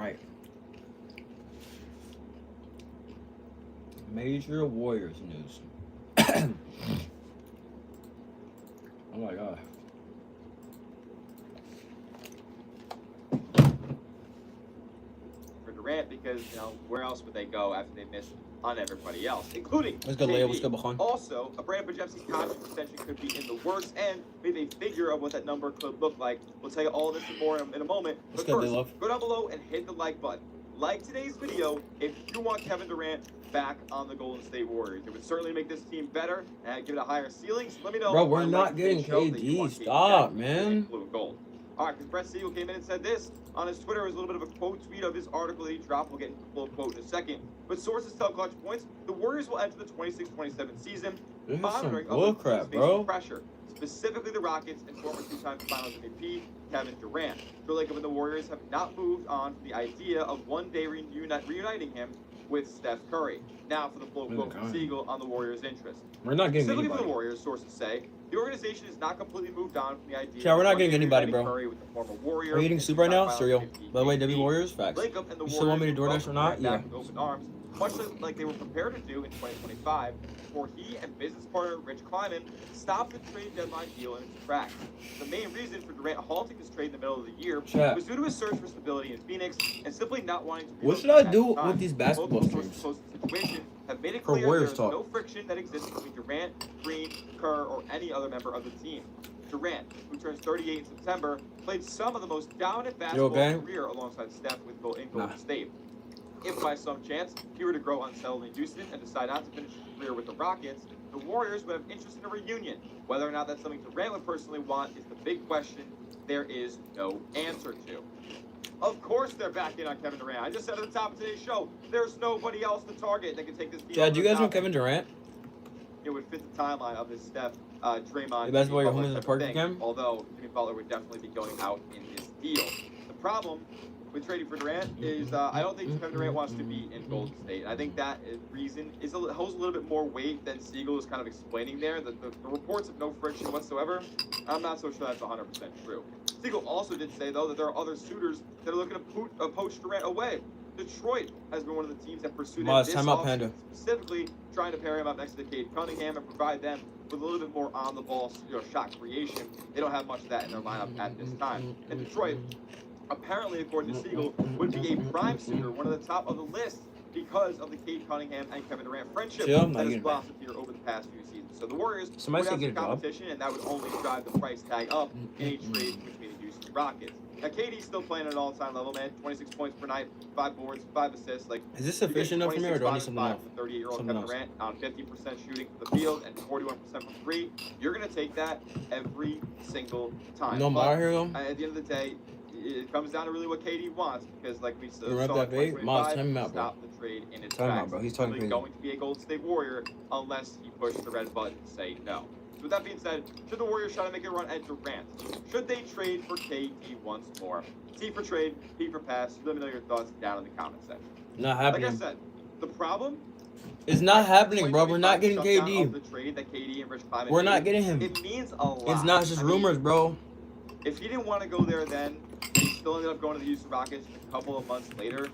Right. Major Warriors news. Oh my god. For Durant, because where else would they go after they missed on everybody else, including What's good, Leia? What's good, KD. Bahan? Also, a Brandon Bajewski's contract extension could be in the works, and maybe a figure of what that number could look like. We'll tell you all this and more in a moment. What's But good, first, Love? go down below and hit the like button. Like today's video if you want Kevin Durant back on the Golden State Warriors. It would certainly make this team better and give it a higher ceiling. So let me know. Bro, we're on not getting KD. Stop, man. Blue and gold. All right, because Brett Siegel came in and said this on his Twitter. It was a little bit of a quote tweet of his article that he dropped. We'll get into the full quote in a second. But sources tell Clutch Points the Warriors will enter the 26-27 season This is some monitoring bullcrap, bro. pressure, specifically the Rockets and former two-time Finals MVP Kevin Durant. Jacob and the Warriors have not moved on from the idea of one day reuniting him with Steph Curry. Now for the full quote from Siegel on the Warriors' interest. We're not getting Specifically for anybody. the Warriors, sources say the organization has not completely moved on from the idea. Yeah, we're not of getting anybody, bro. Curry with the former Warrior. Are you eating soup right now? Cereal. By the way, W Warriors, facts. Jacob and the You still want me to Warriors DoorDash or not? welcomed Yeah. back with open arms, much like they were prepared to do in 2025, before he and business partner Rich Kleiman stopped the trade deadline deal in its tracks. The main reason for Durant halting this trade in the middle of the year was due to his search for stability in Phoenix and simply not wanting to. What should I do with these basketball streams? Have made it For clear Warriors there's talk. no friction that exists between Durant, Green, Kerr, or any other member of the team. Durant, who turns 38 in September, played some of the most dominant basketball career alongside Steph in Golden State. If by some chance he were to grow unsettled in Houston and decide not to finish his career with the Rockets, the Warriors would have interest in a reunion. Whether or not that's something Durant would personally want is the big question there is no answer to. Of course they're back in on Kevin Durant. I just said at the top of today's show, there's nobody else to target that can take this team. Chad, do you guys know Kevin Durant? It would fit the timeline of this Steph, Draymond. The best boy your homies in the type of park thing, again? Although Jimmy Butler would definitely be going out in this deal. The problem with trading for Durant is I don't think Kevin Durant wants to be in Golden State. I think that reason holds a little bit more weight than Siegel is kind of explaining there. The reports of no friction whatsoever, I'm not so sure that's 100% true. Siegel also did say, though, that there are other suitors that are looking to poach Durant away. Detroit has been one of the teams that pursued him this offseason, specifically trying to pair him up next to Cade Cunningham and provide them with a little bit more on-the-ball shot creation. They don't have much of that in their lineup at this time. And Detroit, apparently, according to Siegel, would be a prime suitor, one of the top of the list, because of the Cade Cunningham and Kevin Durant friendship that has blossomed here over the past few seasons. So the Warriors would have some competition, and that would only drive the price tag up in a trade between the Houston Rockets. Now, KD's still playing at an all-time level, man. 26 points per night, 5 boards, 5 assists. Like, is this sufficient enough for me, or do I need something else? 38-year-old Kevin Durant on 50% shooting from the field and 41% from three. You're gonna take that every single time. No more here, though. At the end of the day, it comes down to really what KD wants, because like we saw in that bait? Miles, time him out, bro. stop the trade in its Time him out, tracks. bro. He's talking He's crazy. going to be a Golden State Warrior unless he pushes the red button and say no. So with that being said, should the Warriors try to make a run at Durant? Should they trade for KD once more? T for trade, P for pass. Let me know your thoughts down in the comment section. Not happening. Like I said, the problem. It's not happening, bro. We're not getting KD. KD. We're not getting him. It means a lot. It's not just rumors, bro. If he didn't want to go there then, he still ended up going to the Houston Rockets a couple of months later.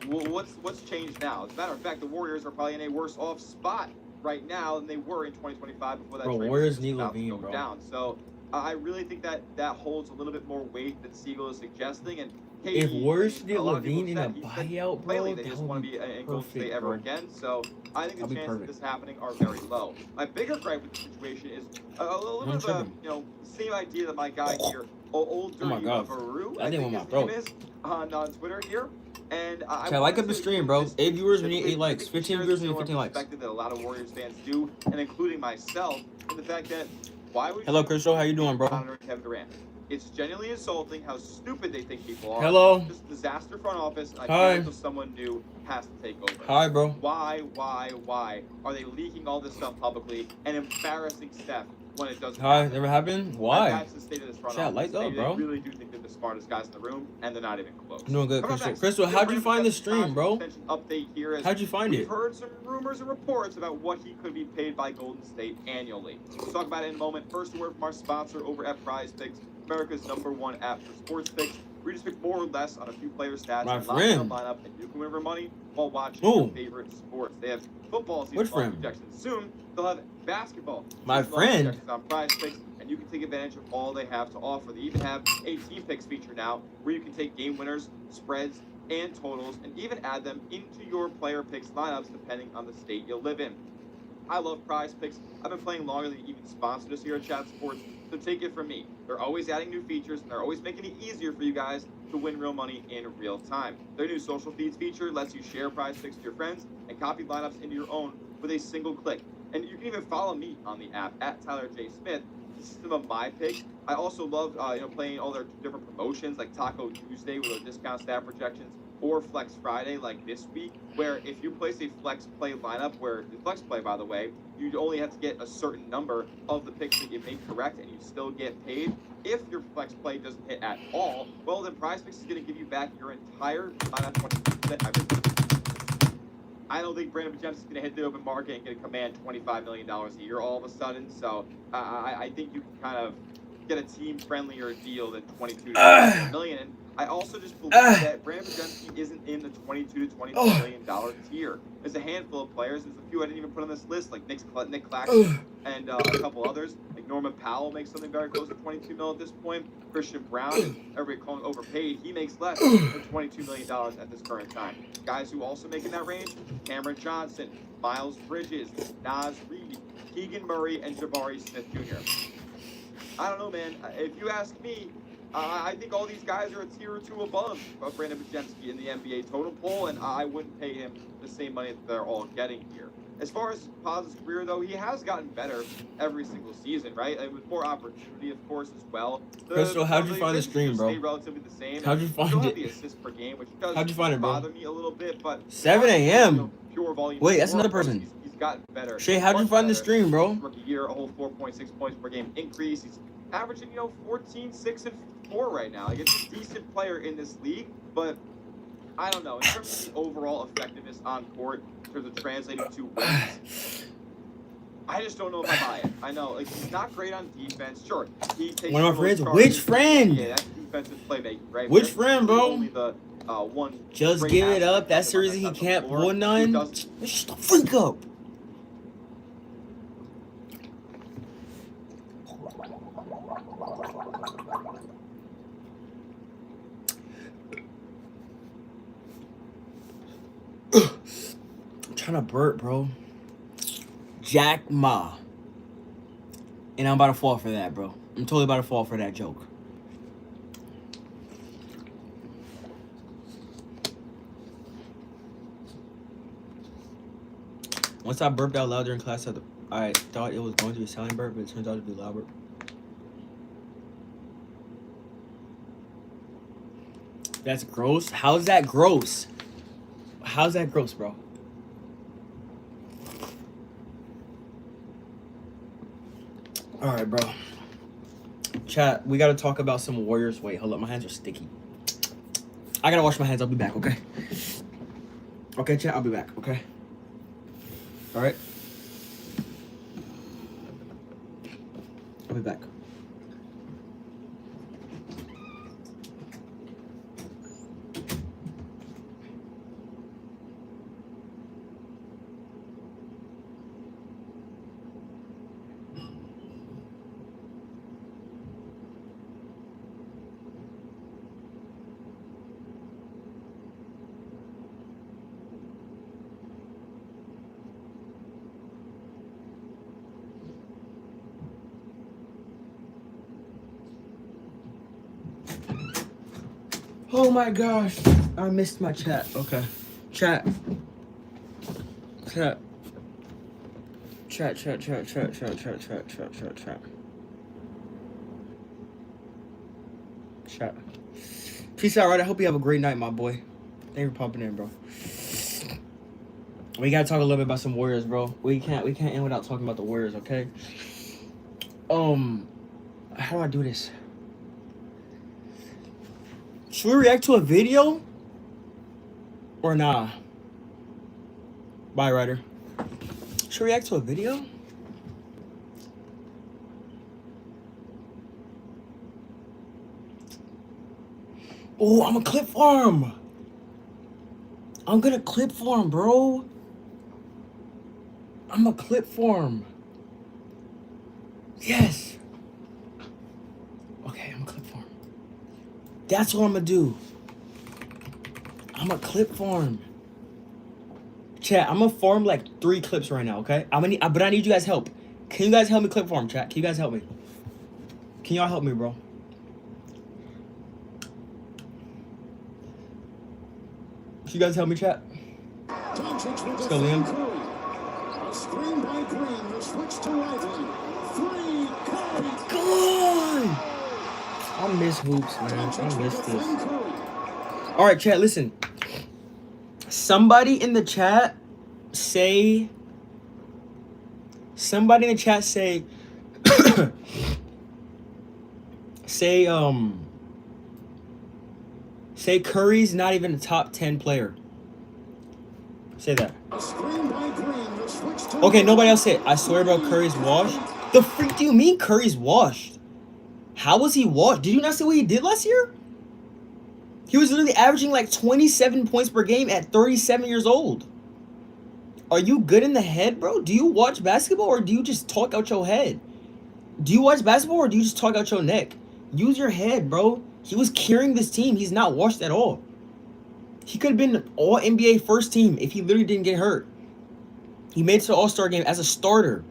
What's changed now? As a matter of fact, the Warriors are probably in a worse off spot right now than they were in 2025 before that trade Warriors was need about to Levine, go bro. down. So I really think that holds a little bit more weight than Siegel is suggesting. And If Warriors did lot of people Levine in a said- he said buyout, bro, plainly they that just would want to be in Golden State perfect, ever bro. again. So I think the That'd be chances of perfect. this happening are very low. My bigger gripe with the situation is a little I'm bit of tripping. same idea that my guy here, old Oh my dirty God. Baru, I I didn't think want his my name throat. is on Twitter here. And Chad, like up the stream, bro. 8 viewers, we need 8 likes. 15 viewers, we need 15 likes. Perspective that a lot of Warriors fans do, and including myself, and the fact that why would Hello, Crystal. How you doing, bro? monitor Kevin Durant? It's genuinely insulting how stupid they think people are. Hello. Just disaster front office. And I Hi. feel like someone new has to take over. Hi, bro. Why are they leaking all this stuff publicly and embarrassing Steph when it doesn't Hi. happen? Never happened? And Why? that's the state of this front Chat, office. lights up, They bro. really do think they're the smartest guys in the room, and they're not even close. I'm doing good, Coming up Crystal. next, Crystal, how'd you find the stream, bro? Update here as How'd you find we've it? heard some rumors and reports about what he could be paid by Golden State annually. We'll talk about it in a moment. First, a word from our sponsor over at Prize Picks, America's #1 app for sports picks. where you just pick more or less on a few player stats My and lock down friend. lineup, and you can win for money while watching Who? your favorite sports. They have football Which season long friend? projections. Soon they'll have basketball My season long friend. projections on Prize Picks, and you can take advantage of all they have to offer. They even have a team picks feature now, where you can take game winners, spreads, and totals, and even add them into your player picks lineups depending on the state you live in. I love Prize Picks. I've been playing longer than even sponsored us here at Chat Sports, so take it from me. They're always adding new features, and they're always making it easier for you guys to win real money in real time. Their new social feeds feature lets you share Prize Picks with your friends and copy lineups into your own with a single click. And you can even follow me on the app at Tyler J. Smith. This is some of my picks. I also love playing all their different promotions like Taco Tuesday with their discount stat projections, or Flex Friday like this week, where if you place a Flex Play lineup, where the Flex Play, by the way, you only have to get a certain number of the picks that you make correct and you still get paid. If your Flex Play doesn't hit at all, well then Prize Picks is going to give you back your entire lineup 20%. I don't think Brandon Bajemski is going to hit the open market and get a command $25 million a year all of a sudden, so I think you can kind of get a team-friendlier deal than $22 to $24 million. And I also just believe that Brandon Bajemski isn't in the $22 to $24 million tier. There's a handful of players. There's a few I didn't even put on this list, like Nick Claxton and a couple others. Like Norman Powell makes something very close to $22 million at this point. Christian Brown, everybody calling overpaid, he makes less than $22 million at this current time. Guys who also make in that range: Cameron Johnson, Miles Bridges, Naz Reid, Keegan Murray, and Jabari Smith Jr. I don't know, man. If you ask me, I think all these guys are a tier or two above Brandon Bajemski in the NBA total poll, and I wouldn't pay him the same money that they're all getting here. As far as Paz's career, though, he has gotten better every single season, right? And with more opportunity, of course, as well. Crystal, how'd you find the stream, bro? Stay relatively the same. How'd you find Still have it? the assists per game, which does How'd you find it, bro? bother me a little bit, but 7 a.m. Pure volume. Wait, that's another person. He's gotten better. Shay, how'd you find the stream, bro? Rookie year, a whole 4.6 points per game increase. He's averaging, 14, 6, and 4 right now. Like, it's a decent player in this league, but I don't know. In terms of the overall effectiveness on court, in terms of translating to wins, I just don't know if I buy it. I know, like, he's not great on defense. Sure, he takes One of my friends. charges. Which friend? Yeah, that's defensive playmaking, right? Which That's friend, bro? Only the one. Just great give it aspect up. That's of the him reason he that's on the can't floor. pull He none. does- Let's shut the freak up. I'm trying to burp, bro. Jack Ma. And I'm about to fall for that, bro. I'm totally about to fall for that joke. Once I burped out loud during class, I thought it was going to be a silent burp, but it turns out to be a loud burp. That's gross. How's that gross? How's that gross, bro? All right, bro. Chat, we got to talk about some Warriors. Wait, hold up. My hands are sticky. I got to wash my hands. I'll be back, okay? Okay, chat, I'll be back, okay? All right? I'll be back. Oh my gosh, I missed my chat. Okay, chat. Chat. Peace out, right? I hope you have a great night, my boy. Thank you for popping in, bro. We gotta talk a little bit about some Warriors, bro. We can't end without talking about the Warriors, okay? How do I do this? Should we react to a video? Or nah? Bye, Ryder. Should we react to a video? Oh, I'm a clip farm. I'm gonna clip farm, bro. I'm a clip farm. Yes. Okay, I'm a clip farm. That's what I'm gonna do. I'm a clip farm. Chat, I'm gonna farm like 3 clips right now, okay? But I need you guys' help. Can you guys help me clip farm, chat? Can you guys help me? Can y'all help me, bro? Can you guys help me, chat? Let's go, Liam. A screen by Green, the switch to Lively. 3 Curry. God! I miss hoops, man. I miss this. All right, chat, listen. Somebody in the chat say say Curry's not even a top 10 player. Say that. Okay, nobody else say it. I swear about Curry's washed. The freak do you mean Curry's washed? How was he washed? Did you not see what he did last year? He was literally averaging like 27 points per game at 37 years old. Are you good in the head, bro? Do you watch basketball or do you just talk out your head? Do you watch basketball or do you just talk out your neck? Use your head, bro. He was carrying this team. He's not washed at all. He could have been all NBA first team if he literally didn't get hurt. He made it to the All-Star game as a starter.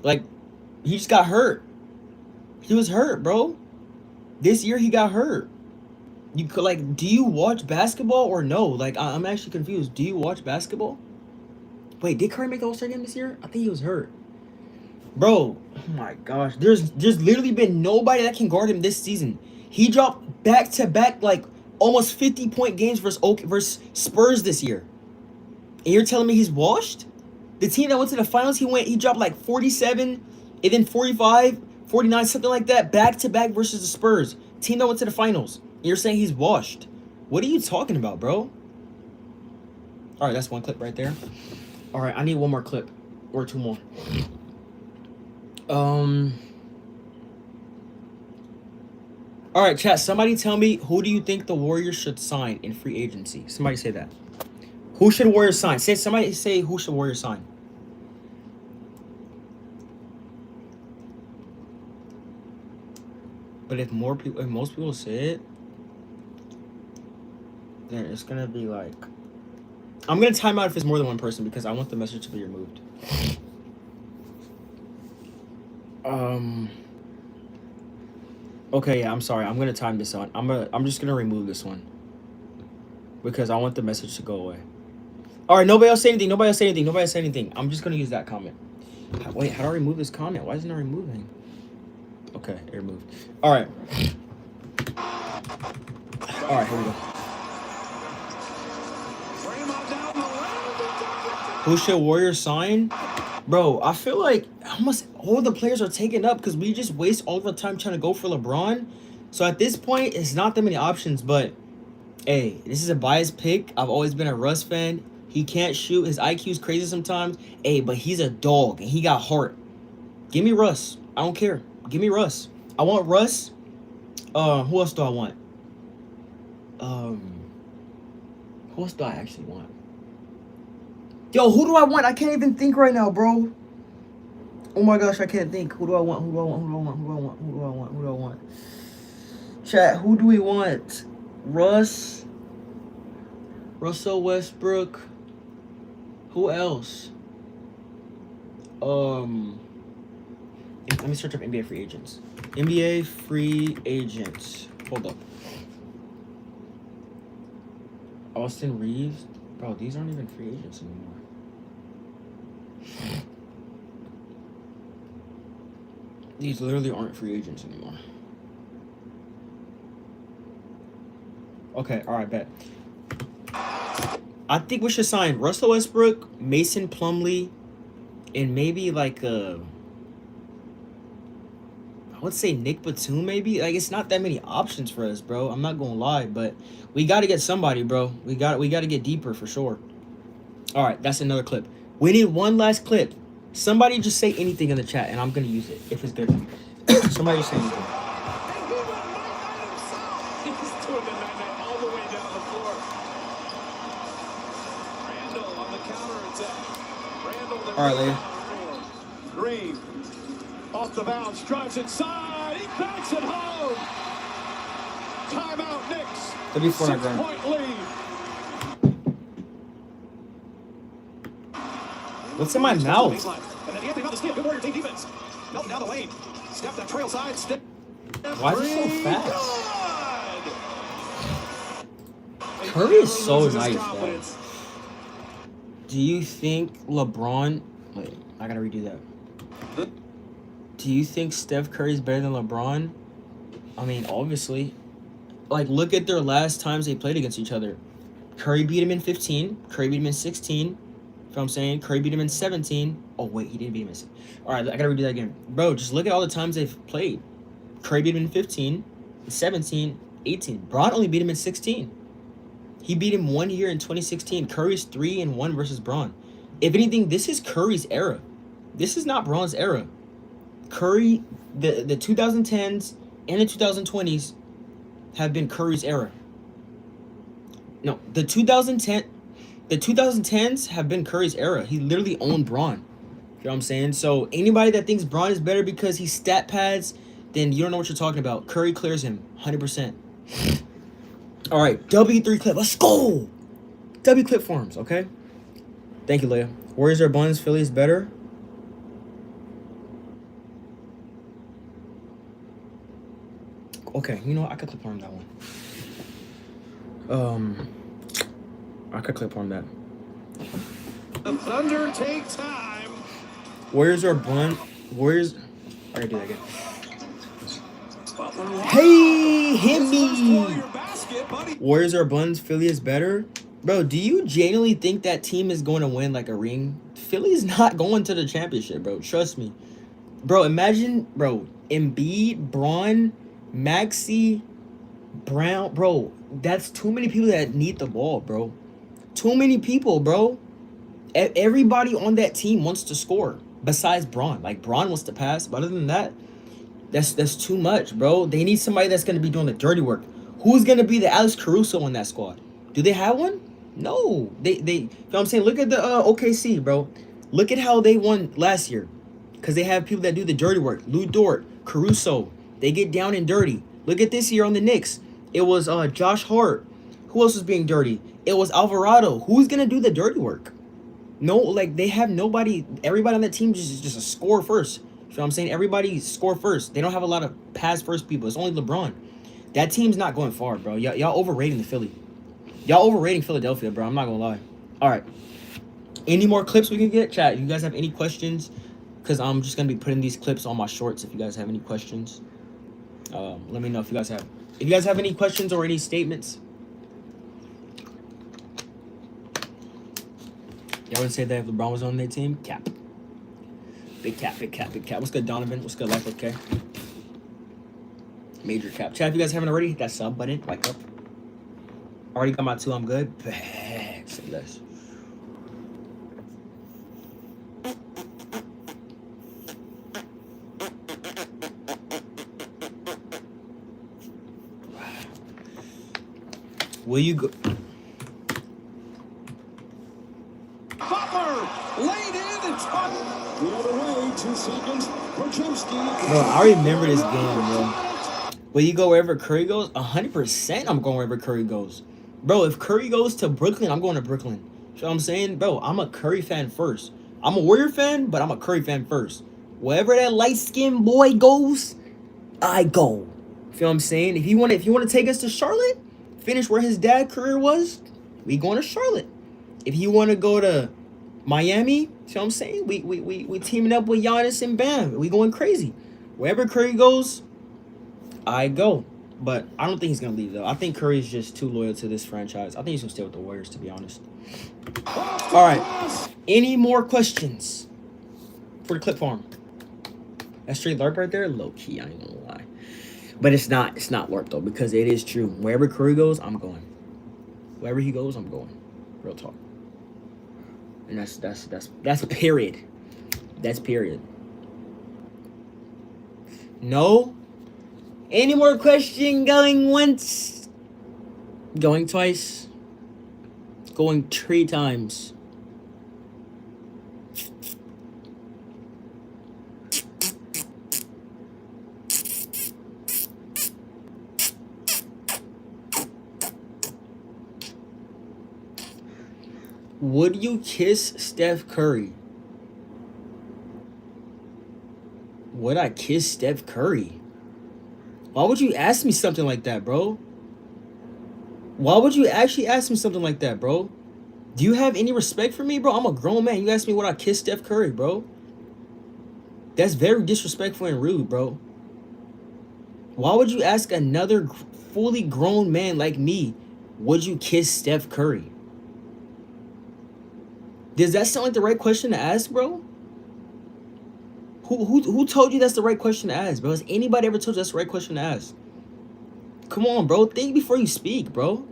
Like, he just got hurt. He was hurt, bro. This year he got hurt. You could, like, do you watch basketball or no? Like, I'm actually confused. Do you watch basketball? Wait, did Curry make the All-Star game this year? I think he was hurt. Bro, oh my gosh. There's literally been nobody that can guard him this season. He dropped back-to-back, like, almost 50-point games versus Spurs this year. And you're telling me he's washed? The team that went to the finals, he dropped like 47, and then 45, 49, something like that, back-to-back versus the Spurs. Team that went to the finals. And you're saying he's washed. What are you talking about, bro? All right, that's one clip right there. All right, I need one more clip. Or 2 more. All right, chat, somebody tell me, who do you think the Warriors should sign in free agency? Somebody say that. Who should Warriors sign? Somebody say who should Warriors sign? But if most people say it, then it's gonna be like, I'm gonna time out if it's more than one person because I want the message to be removed. Okay, yeah, I'm sorry. I'm gonna time this out. I'm just gonna remove this one because I want the message to go away. All right, nobody else say anything. Nobody else say anything. Nobody else say anything. I'm just gonna use that comment. Wait, how do I remove this comment? Why isn't it removing? Okay, it removed. All right. All right, here we go. Who should Warriors sign? Bro, I feel like almost all the players are taken up because we just waste all of our time trying to go for LeBron. So at this point, it's not that many options, but hey, this is a biased pick. I've always been a Russ fan. He can't shoot. His IQ is crazy sometimes. Hey, but he's a dog and he got heart. Give me Russ. I don't care. Give me Russ. I want Russ. Who else do I want? Who else do I actually want? Yo, who do I want? I can't even think right now, bro. Oh my gosh, I can't think. Who do I want? Who do I want? Who do I want? Who do I want? Who do I want? Who do I want? Chat, who do we want? Russ. Russell Westbrook. Who else? Let me search up NBA free agents. NBA free agents. Hold up. Austin Reeves. Bro, these aren't even free agents anymore. These literally aren't free agents anymore. Okay, alright, bet. I think we should sign Russell Westbrook, Mason Plumlee, and maybe like I would say Nick Batum maybe. Like, it's not that many options for us, bro. I'm not gonna lie, but we gotta get somebody, bro. We gotta get deeper for sure. Alright, that's another clip. We need one last clip. Somebody just say anything in the chat and I'm gonna use it if it's good. Somebody just say anything. All right, Leia. Green off the bounce, drives inside. He backs it home. Timeout, Knicks. 34 not grand. 6-point lead. What's in my mouth? And then Anthony about the steal. Good Warrior team defense. Melton down the lane. Step that trail side. Step. Why is it so fast? Good. Curry is so Loses his nice, bro. confidence. Do you think LeBron... Wait, I gotta redo that. Do you think Steph Curry's better than LeBron? I mean, obviously. Like, look at their last times they played against each other. Curry beat him in 15. Curry beat him in 16. You know what I'm saying? Curry beat him in 17. Oh, wait, he didn't beat him in 16. All right, I gotta redo that again. Bro, just look at all the times they've played. Curry beat him in 15, 17, 18. Bron only beat him in 16. He beat him 1 year in 2016. Curry's 3-1 versus Bron. If anything, this is Curry's era. This is not Bron's era. Curry, the 2010s and the 2020s have been Curry's era. No, the 2010s have been Curry's era. He literally owned Bron. You know what I'm saying? So anybody that thinks Bron is better because he stat pads, then you don't know what you're talking about. Curry clears him 100%. All right, W3 clip. Let's go. W clip forms, okay? Thank you, Leia. Warriors or Buns? Phillies better? Okay, you know what? I could clip on that one. I could clip on that. The Thunder take time. Warriors or Buns? Warriors. I gotta do that again. Butler Hey, hit me. Warrior basket, buddy. Warriors or Buns? Philly is better? Bro, do you genuinely think that team is going to win like a ring? Philly's not going to the championship, bro. Trust me. Bro, imagine, bro, Embiid, Braun, Maxey, Brown. Bro, that's too many people that need the ball, bro. Too many people, bro. Everybody on that team wants to score besides Braun. Like, Braun wants to pass, but other than that, that's too much, bro. They need somebody that's going to be doing the dirty work. Who's going to be the Alex Caruso on that squad? Do they have one? No. They you know what I'm saying? Look at the OKC, bro. Look at how they won last year. Because they have people that do the dirty work. Lou Dort, Caruso. They get down and dirty. Look at this year on the Knicks. It was Josh Hart. Who else was being dirty? It was Alvarado. Who's going to do the dirty work? No, like, they have nobody. Everybody on that team just a score first. You know what I'm saying? Everybody score first. They don't have a lot of pass first people. It's only LeBron. That team's not going far, bro. Y'all overrating the Philly. Y'all overrating Philadelphia, bro. I'm not going to lie. All right. Any more clips we can get? Chat, if you guys have any questions, because I'm just going to be putting these clips on my shorts if you guys have any questions. Let me know if you guys have. If you guys have any questions or any statements. Y'all would say that if LeBron was on their team? Cap. Big cap, big cap, big cap. What's good, Donovan? What's good, Life Okay? Major cap. Chat, if you guys haven't already, hit that sub button. Like up. Already got my 2. I'm good. Bang. Say less. Will you go? Butler laid in and top. The other way, 2 seconds. Podziemski. Bro, I remember this game, bro. Will you go wherever Curry goes? 100% I'm going wherever Curry goes. Bro, if Curry goes to Brooklyn, I'm going to Brooklyn. You know what I'm saying? Bro, I'm a Curry fan first. I'm a Warrior fan, but I'm a Curry fan first. Wherever that light-skinned boy goes, I go. You feel what I'm saying? If you want to take us to Charlotte, finish where his dad career was, we going to Charlotte. If you want to go to Miami, you know what I'm saying? We teaming up with Giannis and Bam. We going crazy. Wherever Curry goes, I go. But I don't think he's going to leave, though. I think Curry's just too loyal to this franchise. I think he's going to stay with the Warriors, to be honest. All right. Any more questions for the clip farm? That straight LARP right there? Low-key, I ain't going to lie. But it's not LARP, though, because it is true. Wherever Curry goes, I'm going. Wherever he goes, I'm going. Real talk. And that's period. That's period. No? Any more question? Going once? Going twice? Going 3 times? Would you kiss Steph Curry? Would I kiss Steph Curry? Why would you ask me something like that, bro? Why would you actually ask me something like that, bro? Do you have any respect for me, bro? I'm a grown man. You asked me would I kiss Steph Curry, bro? That's very disrespectful and rude, bro. Why would you ask another fully grown man like me, would you kiss Steph Curry? Does that sound like the right question to ask, bro? Who told you that's the right question to ask, bro? Has anybody ever told you that's the right question to ask? Come on, bro. Think before you speak, bro.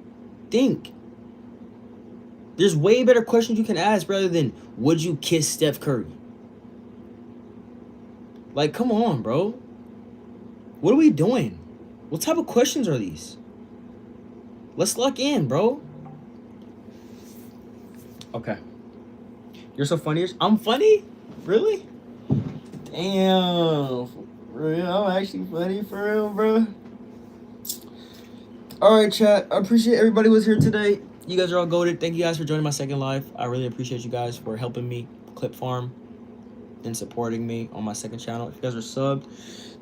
Think. There's way better questions you can ask rather than, would you kiss Steph Curry? Like, come on, bro. What are we doing? What type of questions are these? Let's lock in, bro. Okay. You're so funny. I'm funny? Really? Damn. For real? I'm actually funny for real, bro. Alright, chat. I appreciate everybody who was here today. You guys are all goated. Thank you guys for joining my second live. I really appreciate you guys for helping me clip farm and supporting me on my second channel. If you guys are subbed,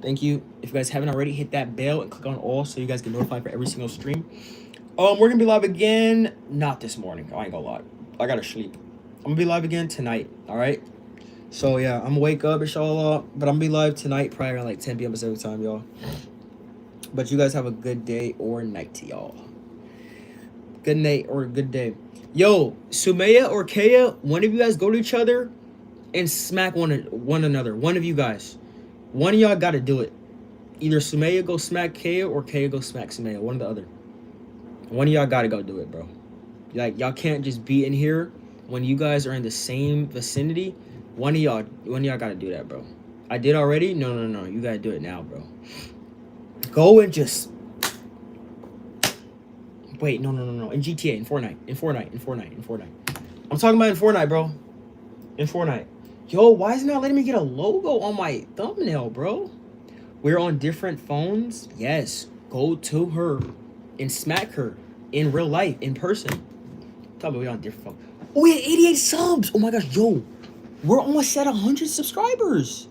thank you. If you guys haven't already, hit that bell and click on all so you guys get notified for every single stream. We're gonna be live again. Not this morning. I ain't gonna lie. I gotta sleep. I'm gonna be live again tonight. All right. So yeah, I'm gonna wake up, inshallah. But I'm gonna be live tonight, probably around like 10 p.m. Pacific time, y'all. But you guys have a good day or night, y'all. Good night or good day. Yo, Sumaya or Kaya, one of you guys go to each other and smack one another. One of you guys. One of y'all got to do it. Either Sumaya go smack Kaya or Kaya go smack Sumaya. One or the other. One of y'all got to go do it, bro. Like, y'all can't just be in here when you guys are in the same vicinity. One of y'all got to do that, bro. I did already? No. You got to do it now, bro. Go and just... Wait, no. In GTA, in Fortnite. I'm talking about in Fortnite, bro. In Fortnite. Yo, why is it not letting me get a logo on my thumbnail, bro? We're on different phones. Yes. Go to her and smack her in real life, in person. Tell me we're on different phones. Oh, we had 88 subs. Oh my gosh, yo. We're almost at 100 subscribers.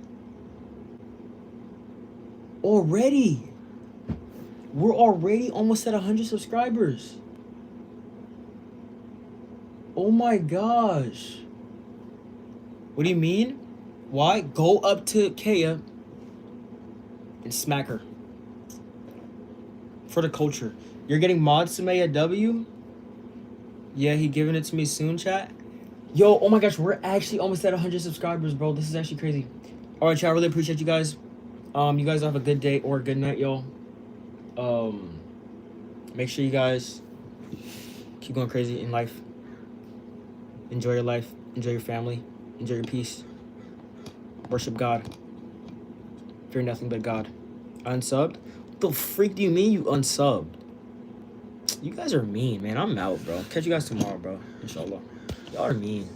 Already. We're already almost at 100 subscribers. Oh my gosh. What do you mean? Why? Go up to Kaya and smack her. For the culture. You're getting mod Sumaya W? Yeah, he giving it to me soon, chat. Yo, oh my gosh, we're actually almost at 100 subscribers, bro. This is actually crazy. Alright, chat, I really appreciate you guys. You guys have a good day or a good night, y'all. Make sure you guys keep going crazy in life. Enjoy your life. Enjoy your family. Enjoy your peace. Worship God. Fear nothing but God. Unsubbed? What the freak do you mean you unsubbed? You guys are mean, man. I'm out, bro. Catch you guys tomorrow, bro. Inshallah. Y'all are mean.